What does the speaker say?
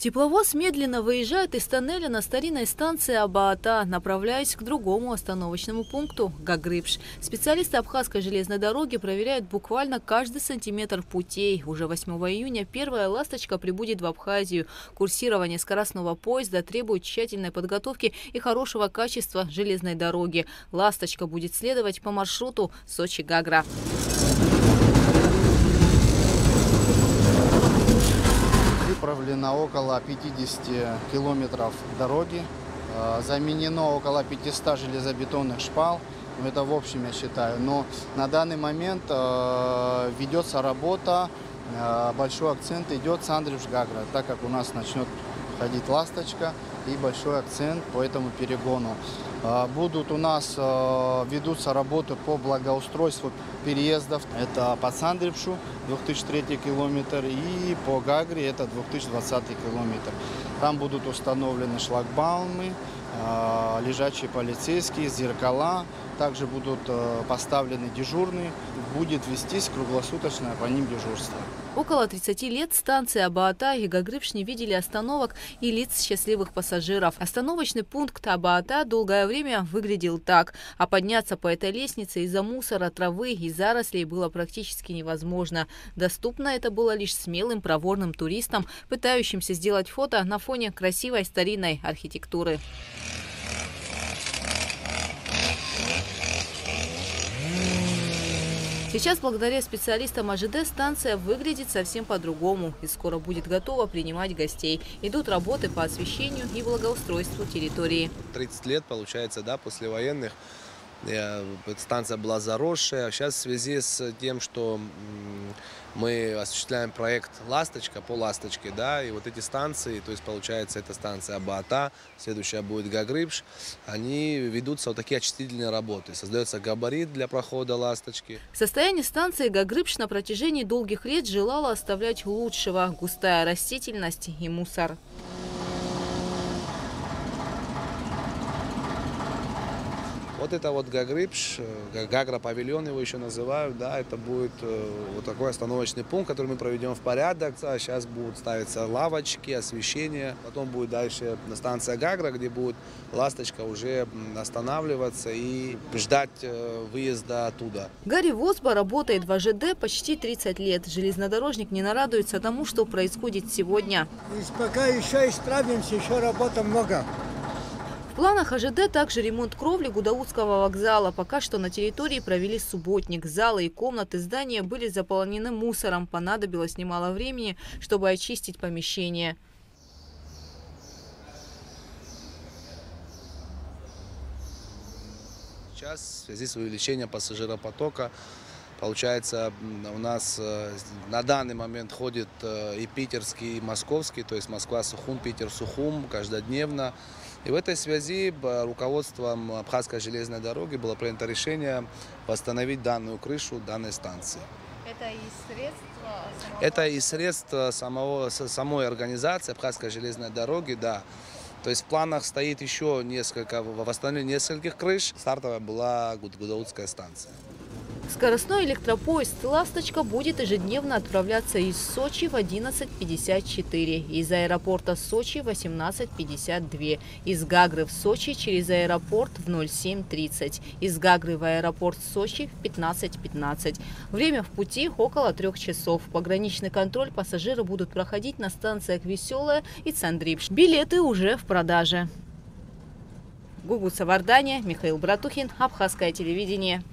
Тепловоз медленно выезжает из тоннеля на старинной станции Абаата, направляясь к другому остановочному пункту – Гагрипш. Специалисты Абхазской железной дороги проверяют буквально каждый сантиметр путей. Уже 8 июня первая «Ласточка» прибудет в Абхазию. Курсирование скоростного поезда требует тщательной подготовки и хорошего качества железной дороги. «Ласточка» будет следовать по маршруту Сочи-Гагра. Выправлено около 50 километров дороги, заменено около 500 железобетонных шпал, это в общем я считаю, но на данный момент ведется работа, большой акцент идет с Андрюш-Гагра, так как у нас начнет ходить «Ласточка» и большой акцент по этому перегону. Будут у нас, ведутся работы по благоустройству переездов. Это по Сандрипшу 2003 километр и по Гагре это 2020 километр. Там будут установлены шлагбаумы, лежачие полицейские, зеркала. Также будут поставлены дежурные. Будет вестись круглосуточное по ним дежурство. Около 30 лет станции Абаата и Гагрипш не видели остановок и лиц счастливых пассажиров. Остановочный пункт Абаата долгое время выглядел так, а подняться по этой лестнице из-за мусора, травы и зарослей было практически невозможно. Доступно это было лишь смелым проворным туристам, пытающимся сделать фото на фоне красивой старинной архитектуры. Сейчас, благодаря специалистам АЖД, станция выглядит совсем по-другому и скоро будет готова принимать гостей. Идут работы по освещению и благоустройству территории. 30 лет, получается, да, послевоенных. Станция была заросшая. Сейчас в связи с тем, что мы осуществляем проект «Ласточка» по «Ласточке», да, и вот эти станции, то есть получается эта станция Абаата, следующая будет Гагрипш, они ведутся вот такие очистительные работы. Создается габарит для прохода «Ласточки». Состояние станции Гагрипш на протяжении долгих лет желало оставлять лучшего: густая растительность и мусор. Вот это вот Гагрипш, Гагра-павильон его еще называют, да, это будет вот такой остановочный пункт, который мы проведем в порядок. Сейчас будут ставиться лавочки, освещение, потом будет дальше станция Гагра, где будет «Ласточка» уже останавливаться и ждать выезда оттуда. Гарри Возба работает в АЖД почти 30 лет. Железнодорожник не нарадуется тому, что происходит сегодня. Пока еще исправимся, еще работы много. В планах АЖД также ремонт кровли Гудаутского вокзала. Пока что на территории провели субботник. Залы и комнаты здания были заполнены мусором. Понадобилось немало времени, чтобы очистить помещение. Сейчас в связи с увеличением пассажиропотока, получается, у нас на данный момент ходит и питерский, и московский, то есть Москва-Сухум, Питер-Сухум каждодневно. И в этой связи руководством Абхазской железной дороги было принято решение восстановить данную крышу данной станции. Это из средств? Это из средств самой организации Абхазской железной дороги, да. То есть в планах стоит еще восстановление нескольких крыш. Стартовая была Гудаутская станция. Скоростной электропоезд «Ласточка» будет ежедневно отправляться из Сочи в 11:54, из аэропорта Сочи в 18:52, из Гагры в Сочи через аэропорт в 07:30, из Гагры в аэропорт Сочи в 15:15. Время в пути около 3 часов. Пограничный контроль пассажиры будут проходить на станциях Веселая и Сандрипш. Билеты уже в продаже. Гугут Савардания, Михаил Братухин, Абхазское телевидение.